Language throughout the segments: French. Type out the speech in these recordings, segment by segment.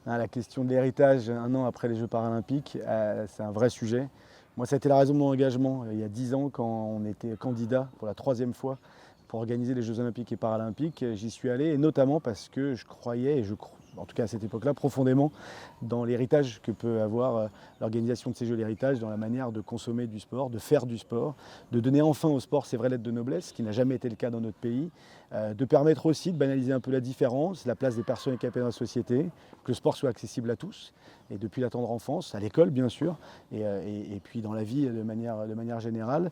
La question de l'héritage, un an après les Jeux paralympiques, c'est un vrai sujet. Moi, ça a été la raison de mon engagement il y a 10 ans quand on était candidat pour la troisième fois pour organiser les Jeux olympiques et paralympiques. J'y suis allé et notamment parce que je croyais, et je crois, en tout cas à cette époque-là, profondément dans l'héritage que peut avoir l'organisation de ces Jeux, l'héritage dans la manière de consommer du sport, de faire du sport, de donner enfin au sport ses vraies lettres de noblesse, ce qui n'a jamais été le cas dans notre pays, de permettre aussi de banaliser un peu la différence, la place des personnes handicapées dans la société, que le sport soit accessible à tous, et depuis la tendre enfance, à l'école bien sûr, et puis dans la vie de manière générale.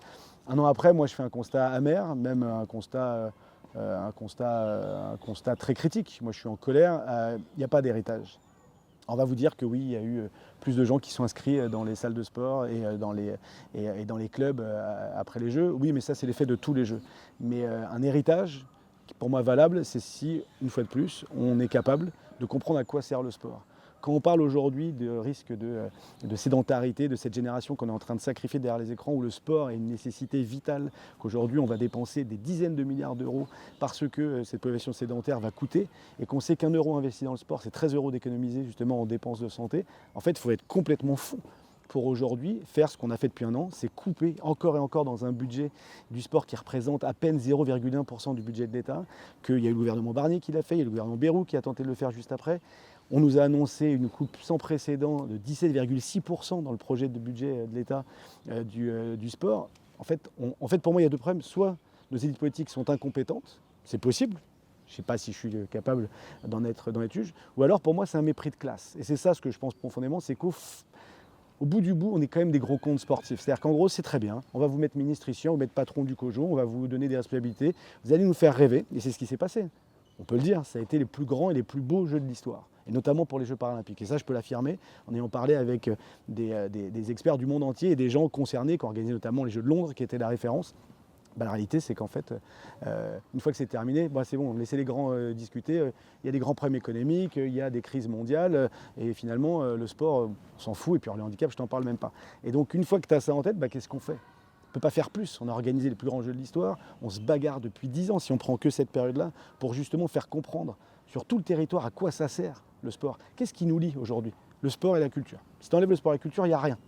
Un an après, moi je fais un constat amer, même un constat très critique. Moi je suis en colère, il n'y a pas d'héritage. On va vous dire que oui, il y a eu plus de gens qui sont inscrits dans les salles de sport et dans les clubs après les Jeux. Oui, mais ça c'est l'effet de tous les Jeux. Mais un héritage, qui pour moi valable, c'est si, une fois de plus, on est capable de comprendre à quoi sert le sport. Quand on parle aujourd'hui de risque de sédentarité de cette génération qu'on est en train de sacrifier derrière les écrans, où le sport est une nécessité vitale, qu'aujourd'hui on va dépenser des dizaines de milliards d'euros parce que cette population sédentaire va coûter, et qu'on sait qu'un euro investi dans le sport, c'est 13 euros d'économiser justement en dépenses de santé, en fait il faut être complètement fou pour aujourd'hui faire ce qu'on a fait depuis un an, c'est couper encore et encore dans un budget du sport qui représente à peine 0,1% du budget de l'État, qu'il y a eu le gouvernement Barnier qui l'a fait, il y a eu le gouvernement Bayrou qui a tenté de le faire juste après. On nous a annoncé une coupe sans précédent de 17,6% dans le projet de budget de l'État du sport. En fait, pour moi, il y a deux problèmes. Soit nos élites politiques sont incompétentes, c'est possible, je ne sais pas si je suis capable d'en être juge, ou alors pour moi c'est un mépris de classe. Et c'est ça ce que je pense profondément, c'est qu'au bout du bout, on est quand même des gros comptes sportifs. C'est-à-dire qu'en gros, c'est très bien, on va vous mettre ministre ici, on va vous mettre patron du COJO, on va vous donner des responsabilités, vous allez nous faire rêver, et c'est ce qui s'est passé. On peut le dire, ça a été les plus grands et les plus beaux Jeux de l'histoire, et notamment pour les Jeux paralympiques. Et ça, je peux l'affirmer en ayant parlé avec des experts du monde entier et des gens concernés, qui ont organisé notamment les Jeux de Londres, qui étaient la référence. La réalité, c'est qu'en fait, une fois que c'est terminé, c'est bon, laissez les grands discuter. Il y a des grands problèmes économiques, il y a des crises mondiales, et finalement, le sport, on s'en fout, et puis le handicap, je t'en parle même pas. Et donc, une fois que tu as ça en tête, qu'est-ce qu'on fait? On ne peut pas faire plus. On a organisé les plus grands Jeux de l'histoire, on se bagarre depuis 10 ans, si on prend que cette période-là, pour justement faire comprendre sur tout le territoire à quoi ça sert, le sport. Qu'est-ce qui nous lie aujourd'hui? Le sport et la culture. Si tu enlèves le sport et la culture, il n'y a rien.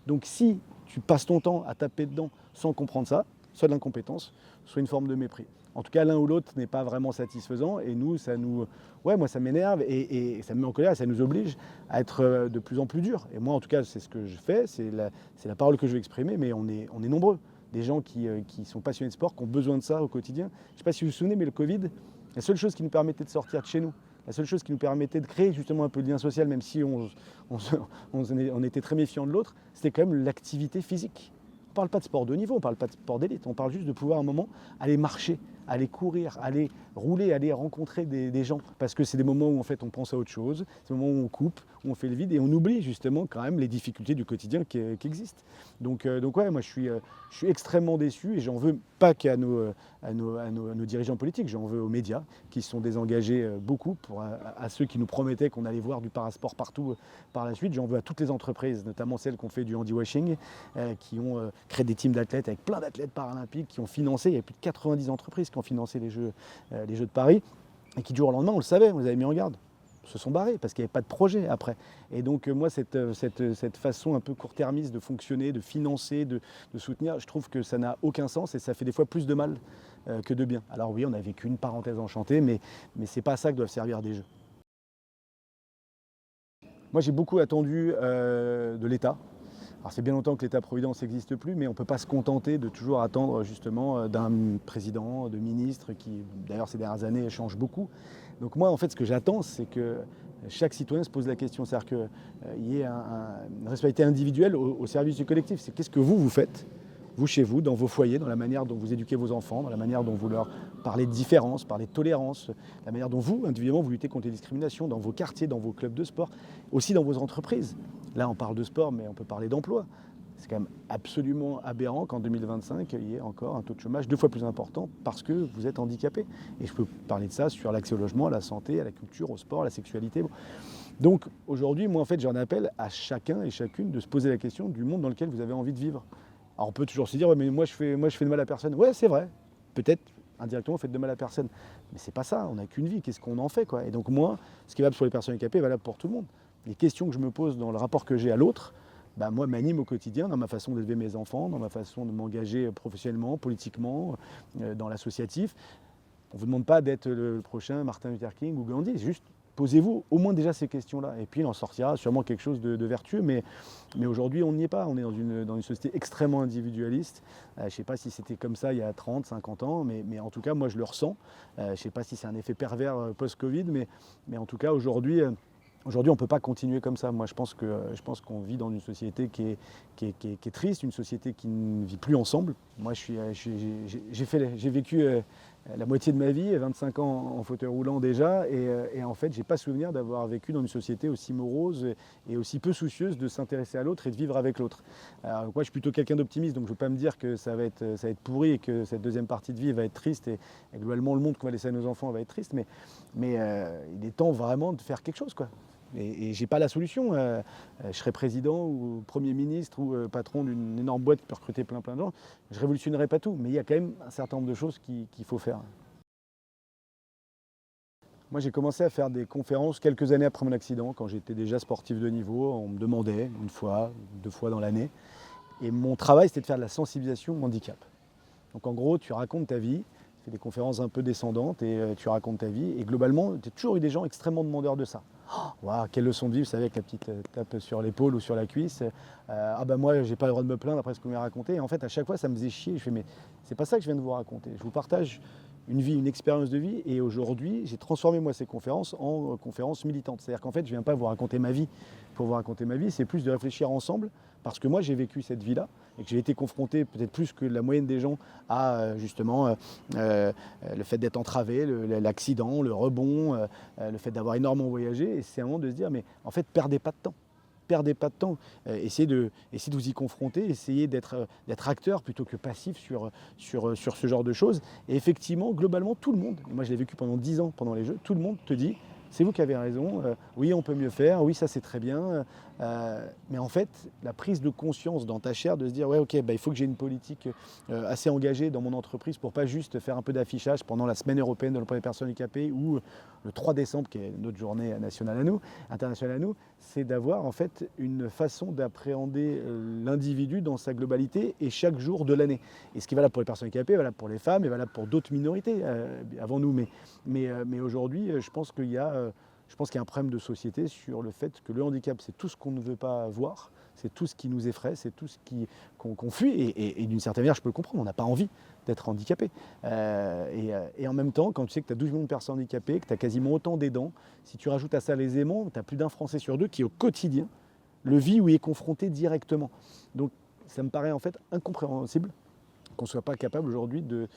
Donc si tu passes ton temps à taper dedans sans comprendre ça, soit de l'incompétence, soit une forme de mépris. En tout cas, l'un ou l'autre n'est pas vraiment satisfaisant, et nous, moi, ça m'énerve et ça me met en colère, et ça nous oblige à être de plus en plus dur. Et moi, en tout cas, c'est ce que je fais, c'est la parole que je veux exprimer, mais on est nombreux. Des gens qui sont passionnés de sport, qui ont besoin de ça au quotidien. Je ne sais pas si vous vous souvenez, mais le Covid, la seule chose qui nous permettait de sortir de chez nous, la seule chose qui nous permettait de créer justement un peu de lien social, même si on était très méfiants de l'autre, c'était quand même l'activité physique. On ne parle pas de sport de haut niveau, on ne parle pas de sport d'élite, on parle juste de pouvoir à un moment aller marcher, aller courir, aller rouler, aller rencontrer des gens. Parce que c'est des moments où en fait on pense à autre chose, c'est des moments où on coupe, où on fait le vide, et on oublie justement quand même les difficultés du quotidien qui existent. Donc ouais, moi je suis extrêmement déçu, et j'en veux pas qu'à nos dirigeants politiques, j'en veux aux médias qui se sont désengagés beaucoup, à ceux qui nous promettaient qu'on allait voir du parasport partout par la suite. J'en veux à toutes les entreprises, notamment celles qui ont fait du handiwashing, qui ont créé des teams d'athlètes avec plein d'athlètes paralympiques, qui ont financé, il y a plus de 90 entreprises qui ont financé les Jeux de Paris, et qui du jour au lendemain, on le savait, on les avait mis en garde, se sont barrés parce qu'il n'y avait pas de projet après. Et donc moi, cette façon un peu court-termiste de fonctionner, de financer, de soutenir, je trouve que ça n'a aucun sens, et ça fait des fois plus de mal que de bien. Alors oui, on a vécu une parenthèse enchantée, mais c'est pas ça que doivent servir des Jeux. Moi, j'ai beaucoup attendu de l'État. Alors c'est bien longtemps que l'État-providence n'existe plus, mais on ne peut pas se contenter de toujours attendre justement d'un président, de ministre, qui d'ailleurs ces dernières années change beaucoup. Donc moi, en fait, ce que j'attends, c'est que chaque citoyen se pose la question, c'est-à-dire qu'il y ait une responsabilité individuelle au service du collectif. C'est qu'est-ce que vous faites, vous chez vous, dans vos foyers, dans la manière dont vous éduquez vos enfants, dans la manière dont vous leur parlez de différence, parlez de tolérance, la manière dont vous, individuellement, vous luttez contre les discriminations dans vos quartiers, dans vos clubs de sport, aussi dans vos entreprises. Là, on parle de sport, mais on peut parler d'emploi. C'est quand même absolument aberrant qu'en 2025, il y ait encore un taux de chômage 2 fois plus important parce que vous êtes handicapé. Et je peux parler de ça sur l'accès au logement, à la santé, à la culture, au sport, à la sexualité. Donc aujourd'hui, moi, en fait, j'en appelle à chacun et chacune de se poser la question du monde dans lequel vous avez envie de vivre. Alors on peut toujours se dire, ouais, mais moi je fais de mal à personne. Ouais, c'est vrai, peut-être indirectement, vous faites de mal à personne. Mais c'est pas ça, on n'a qu'une vie, qu'est-ce qu'on en fait, quoi. Et donc moi, ce qui est valable pour les personnes handicapées est valable pour tout le monde. Les questions que je me pose dans le rapport que j'ai à l'autre, bah, moi, m'animent au quotidien dans ma façon d'élever mes enfants, dans ma façon de m'engager professionnellement, politiquement, dans l'associatif. On ne vous demande pas d'être le prochain Martin Luther King ou Gandhi, juste posez-vous au moins déjà ces questions-là. Et puis il en sortira sûrement quelque chose de vertueux, mais aujourd'hui on n'y est pas. On est dans une société extrêmement individualiste. Je ne sais pas si c'était comme ça il y a 30, 50 ans, mais en tout cas moi je le ressens. Je ne sais pas si c'est un effet pervers post-Covid, mais en tout cas aujourd'hui, on ne peut pas continuer comme ça. Moi, je pense qu'on vit dans une société qui est triste, une société qui ne vit plus ensemble. Moi, j'ai vécu la moitié de ma vie, 25 ans en fauteuil roulant déjà, et en fait, je n'ai pas souvenir d'avoir vécu dans une société aussi morose et aussi peu soucieuse de s'intéresser à l'autre et de vivre avec l'autre. Alors, moi, je suis plutôt quelqu'un d'optimiste, donc je ne veux pas me dire que ça va être pourri et que cette deuxième partie de vie va être triste et globalement, le monde qu'on va laisser à nos enfants va être triste, mais il est temps vraiment de faire quelque chose, quoi. Et je n'ai pas la solution. Je serai président ou Premier ministre ou patron d'une énorme boîte qui peut recruter plein de gens. Je ne révolutionnerai pas tout, mais il y a quand même un certain nombre de choses qu'il faut faire. Moi, j'ai commencé à faire des conférences quelques années après mon accident, quand j'étais déjà sportif de niveau. On me demandait une fois, 2 fois dans l'année. Et mon travail, c'était de faire de la sensibilisation au handicap. Donc en gros, tu racontes ta vie, tu fais des conférences un peu descendantes et tu racontes ta vie. Et globalement, tu as toujours eu des gens extrêmement demandeurs de ça. Oh, wow, quelle leçon de vie, vous savez, avec la petite tape sur l'épaule ou sur la cuisse. Ah ben moi, j'ai pas le droit de me plaindre après ce que vous m'avez raconté. Et en fait, à chaque fois, ça me faisait chier. Je fais, mais c'est pas ça que je viens de vous raconter. Je vous partage une vie, une expérience de vie. Et aujourd'hui, j'ai transformé moi ces conférences en conférences militantes. C'est-à-dire qu'en fait, je viens pas vous raconter ma vie pour vous raconter ma vie. C'est plus de réfléchir ensemble parce que moi, j'ai vécu cette vie-là et que j'ai été confronté peut-être plus que la moyenne des gens à justement le fait d'être entravé, l'accident, le rebond, le fait d'avoir énormément voyagé. Et c'est un moment de se dire, mais en fait, perdez pas de temps. Perdez pas de temps. Essayez de vous y confronter, essayez d'être acteur plutôt que passif sur ce genre de choses. Et effectivement, globalement, tout le monde, moi je l'ai vécu pendant 10 ans pendant les Jeux, tout le monde te dit, c'est vous qui avez raison, oui on peut mieux faire, oui ça c'est très bien. Mais en fait, la prise de conscience dans ta chair de se dire, ouais ok, bah, il faut que j'ai une politique assez engagée dans mon entreprise pour pas juste faire un peu d'affichage pendant la semaine européenne de l'emploi des personnes handicapées ou le 3 décembre, qui est notre journée nationale à nous, internationale à nous, c'est d'avoir en fait une façon d'appréhender l'individu dans sa globalité et chaque jour de l'année. Et ce qui est valable pour les personnes handicapées est valable pour les femmes et valable pour d'autres minorités avant nous. Mais aujourd'hui, je pense qu'il y a un problème de société sur le fait que le handicap, c'est tout ce qu'on ne veut pas voir, c'est tout ce qui nous effraie, c'est tout ce qu'on fuit. Et d'une certaine manière, je peux le comprendre, on n'a pas envie d'être handicapé. Et en même temps, quand tu sais que tu as 12 millions de personnes handicapées, que tu as quasiment autant d'aidants, si tu rajoutes à ça les aimants, tu as plus d'un Français sur deux qui, au quotidien, le vit ou y est confronté directement. Donc ça me paraît en fait incompréhensible qu'on ne soit pas capable aujourd'hui de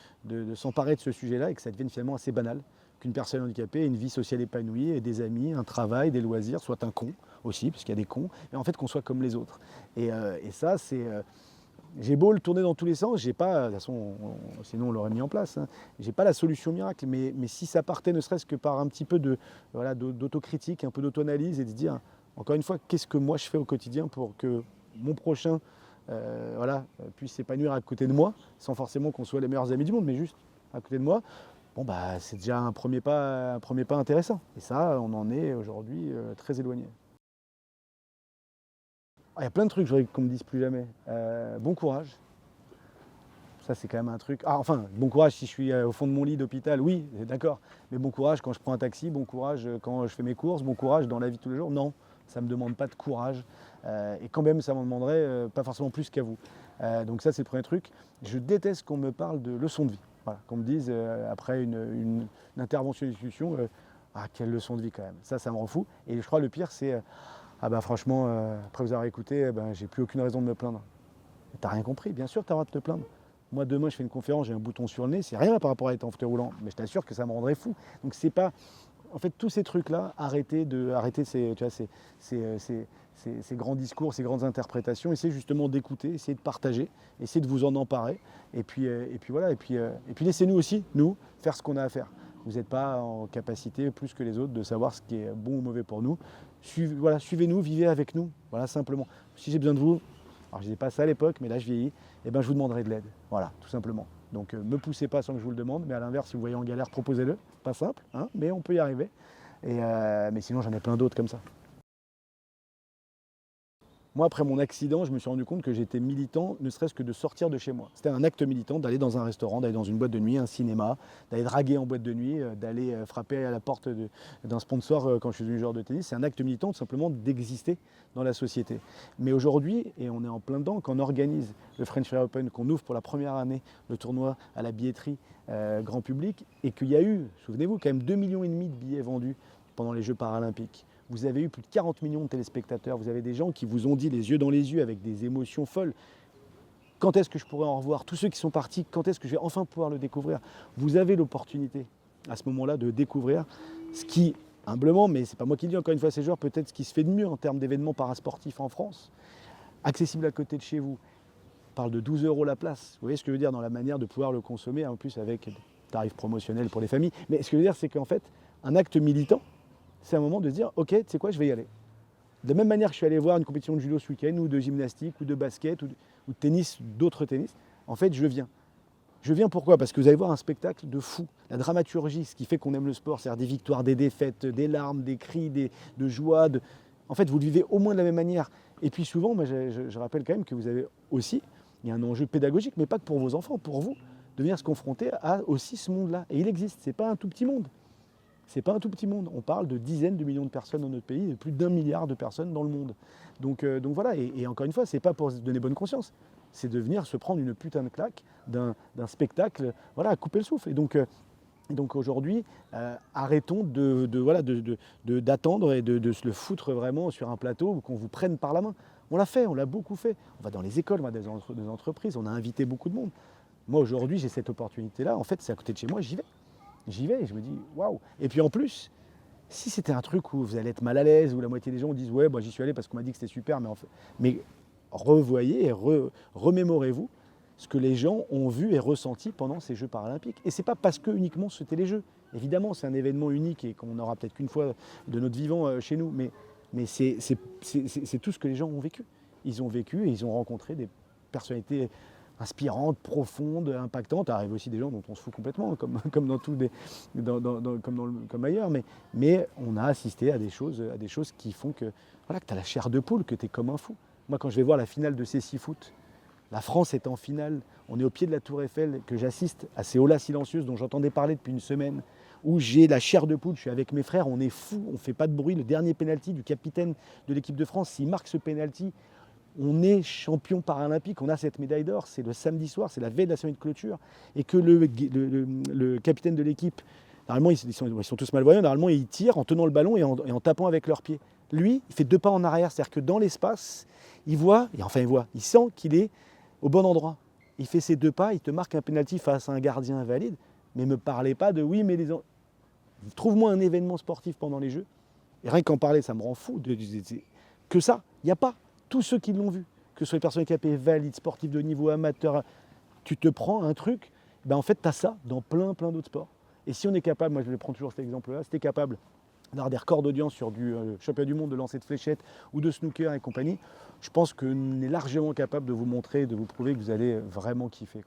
s'emparer de ce sujet-là et que ça devienne finalement assez banal. Qu'une personne handicapée ait une vie sociale épanouie, ait des amis, un travail, des loisirs, soit un con aussi, parce qu'il y a des cons, mais en fait qu'on soit comme les autres. Et ça, c'est... j'ai beau le tourner dans tous les sens, j'ai pas, de toute façon, sinon on l'aurait mis en place, hein, j'ai pas la solution miracle, mais si ça partait ne serait-ce que par un petit peu d'autocritique, un peu d'auto-analyse et de se dire, encore une fois, qu'est-ce que moi je fais au quotidien pour que mon prochain puisse s'épanouir à côté de moi, sans forcément qu'on soit les meilleurs amis du monde, mais juste à côté de moi. Bon bah c'est déjà un premier pas intéressant. Et ça, on en est aujourd'hui très éloigné. Il y a plein de trucs que je voudrais qu'on me dise plus jamais. Bon courage. Ça c'est quand même un truc. Ah enfin, bon courage si je suis au fond de mon lit d'hôpital, oui, d'accord. Mais bon courage quand je prends un taxi, bon courage quand je fais mes courses, bon courage dans la vie de tous les jours. Non, ça ne me demande pas de courage. Et quand même, ça m'en demanderait pas forcément plus qu'à vous. Donc ça c'est le premier truc. Je déteste qu'on me parle de leçon de vie. Voilà, qu'on me dise après une intervention d'une discussion, ah quelle leçon de vie quand même. Ça me rend fou. Et je crois le pire c'est, ah bah franchement, après vous avoir écouté, j'ai plus aucune raison de me plaindre. T'as rien compris, bien sûr que t'as le droit de te plaindre. Moi demain je fais une conférence, j'ai un bouton sur le nez, c'est rien par rapport à être en fauteuil roulant, mais je t'assure que ça me rendrait fou. Donc c'est pas... En fait tous ces trucs-là, arrêtez ces grands discours, ces grandes interprétations, essayez justement d'écouter, essayez de partager, essayez de vous en emparer, et puis voilà, et puis laissez-nous aussi, nous, faire ce qu'on a à faire. Vous n'êtes pas en capacité, plus que les autres, de savoir ce qui est bon ou mauvais pour nous. Suivez-nous, vivez avec nous, voilà, simplement. Si j'ai besoin de vous, alors je ne disais pas ça à l'époque, mais là je vieillis, et je vous demanderai de l'aide, voilà, tout simplement. Donc me poussez pas sans que je vous le demande, mais à l'inverse, si vous voyez en galère, proposez-le. Pas simple, hein, mais on peut y arriver. Mais sinon, j'en ai plein d'autres comme ça. Moi, après mon accident, je me suis rendu compte que j'étais militant, ne serait-ce que de sortir de chez moi. C'était un acte militant d'aller dans un restaurant, d'aller dans une boîte de nuit, un cinéma, d'aller draguer en boîte de nuit, d'aller frapper à la porte d'un sponsor quand je suis devenu joueur de tennis. C'est un acte militant tout simplement d'exister dans la société. Mais aujourd'hui, et on est en plein dedans, quand on organise le French Fire Open, qu'on ouvre pour la première année le tournoi à la billetterie grand public, et qu'il y a eu, souvenez-vous, quand même 2,5 millions de billets vendus pendant les Jeux paralympiques. Vous avez eu plus de 40 millions de téléspectateurs, vous avez des gens qui vous ont dit les yeux dans les yeux avec des émotions folles. Quand est-ce que je pourrai en revoir? Tous ceux qui sont partis, quand est-ce que je vais enfin pouvoir le découvrir? Vous avez l'opportunité à ce moment-là de découvrir ce qui, humblement, mais c'est pas moi qui le dis, encore une fois, ces joueurs, peut-être ce qui se fait de mieux en termes d'événements parasportifs en France, accessible à côté de chez vous. On parle de 12 € la place. Vous voyez ce que je veux dire dans la manière de pouvoir le consommer, en plus avec des tarifs promotionnels pour les familles. Mais ce que je veux dire, c'est qu'en fait, un acte militant, c'est un moment de se dire, ok, tu sais quoi, je vais y aller. De la même manière que je suis allé voir une compétition de judo ce week-end, ou de gymnastique, ou de basket, ou de tennis, d'autres tennis, en fait, je viens. Je viens pourquoi? Parce que vous allez voir un spectacle de fou. La dramaturgie, ce qui fait qu'on aime le sport, c'est-à-dire des victoires, des défaites, des larmes, des cris, de joie. En fait, vous le vivez au moins de la même manière. Et puis souvent, moi, je rappelle quand même que vous avez aussi, il y a un enjeu pédagogique, mais pas que pour vos enfants, pour vous, de venir se confronter à aussi ce monde-là. Et il existe, ce n'est pas un tout petit monde. C'est pas un tout petit monde. On parle de dizaines de millions de personnes dans notre pays, de plus d'1 milliard de personnes dans le monde. Donc voilà, et encore une fois, c'est pas pour se donner bonne conscience, c'est de venir se prendre une putain de claque d'un spectacle, voilà, à couper le souffle. Et donc aujourd'hui, arrêtons d'attendre et de se le foutre vraiment sur un plateau ou qu'on vous prenne par la main. On l'a fait, on l'a beaucoup fait. On va dans les écoles, on va dans des entreprises, on a invité beaucoup de monde. Moi aujourd'hui, j'ai cette opportunité-là. En fait, c'est à côté de chez moi, j'y vais. J'y vais et je me dis waouh. Et puis en plus, si c'était un truc où vous allez être mal à l'aise, où la moitié des gens disent ouais, bah, j'y suis allé parce qu'on m'a dit que c'était super, mais revoyez et remémorez-vous ce que les gens ont vu et ressenti pendant ces Jeux paralympiques. Et c'est pas parce que uniquement c'était les Jeux. Évidemment, c'est un événement unique et qu'on n'aura peut-être qu'une fois de notre vivant chez nous, mais c'est tout ce que les gens ont vécu. Ils ont vécu et ils ont rencontré des personnalités inspirantes, profondes, impactantes. Il arrive aussi des gens dont on se fout complètement, comme dans tout comme ailleurs. Mais on a assisté à des choses qui font que voilà, que tu as la chair de poule, que tu es comme un fou. Moi, quand je vais voir la finale de CSI Foot, la France est en finale, on est au pied de la Tour Eiffel, que j'assiste à ces holas silencieuses dont j'entendais parler depuis une semaine, où j'ai la chair de poule, je suis avec mes frères, on est fous, on ne fait pas de bruit. Le dernier pénalty du capitaine de l'équipe de France, s'il marque ce pénalty, on est champion paralympique, on a cette médaille d'or, c'est le samedi soir, c'est la veille de la semaine de clôture, et que le capitaine de l'équipe, normalement ils sont tous malvoyants, normalement ils tirent en tenant le ballon et en tapant avec leurs pieds. Lui, il fait 2 pas en arrière, c'est-à-dire que dans l'espace, il sent qu'il est au bon endroit. Il fait ses 2 pas, il te marque un pénalty face à un gardien invalide, mais ne me parlez pas de oui, mais trouve-moi un événement sportif pendant les Jeux, et rien qu'en parler, ça me rend fou, que ça, il n'y a pas. Tous ceux qui l'ont vu, que ce soit les personnes handicapées, valides, sportifs de niveau amateur, tu te prends un truc, ben en fait, tu as ça dans plein d'autres sports. Et si on est capable, moi je prends toujours cet exemple-là, si tu es capable d'avoir des records d'audience sur du championnat du monde de lancer de fléchettes ou de snooker et compagnie, je pense qu'on est largement capable de vous montrer, de vous prouver que vous allez vraiment kiffer.